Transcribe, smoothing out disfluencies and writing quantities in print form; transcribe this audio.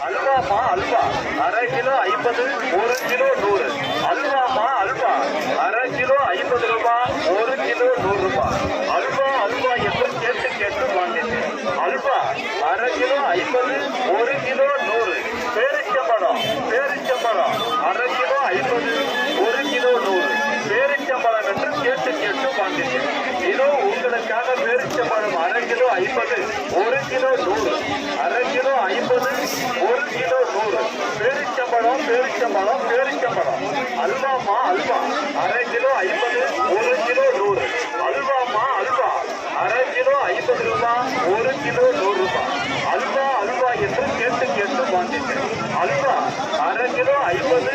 அல்வாமா அல்வா அரை kilo 50, 1 kilo 100. அல்வாமா halwa அரை kilo 50 ரூபாய், 1 கிலோ 100 ரூபாய். அல்வா அல்வா என்று கேட்டு கேட்டு வாங்கினேன். அல்வா அரை கிலோ 50, 1 கிலோ 100. பேரிச்சம்பழம் அரை கிலோ 50, 1 கிலோ 100. பேரிச்சம்பழம் என்று கேட்டு கேட்டு வாங்கினேன். இதோ உங்களுக்காக பேரிச்சம்பழம் அரை கிலோ 50, 1 கிலோ 100. அரை கிலோ 50, 1 கிலோ 100. பேரிச்சம்பழம். அல்வாமா அல்வா அரை கிலோ 50, 1 கிலோ 100. அல்வாமா அல்வா அரை கிலோ 50 ரூபாய், 1 கிலோ 100 ரூபாய். அல்வா அல்வா என்று கேட்டு கேட்டு வாங்கினேன். அல்வா அரை கிலோ 50,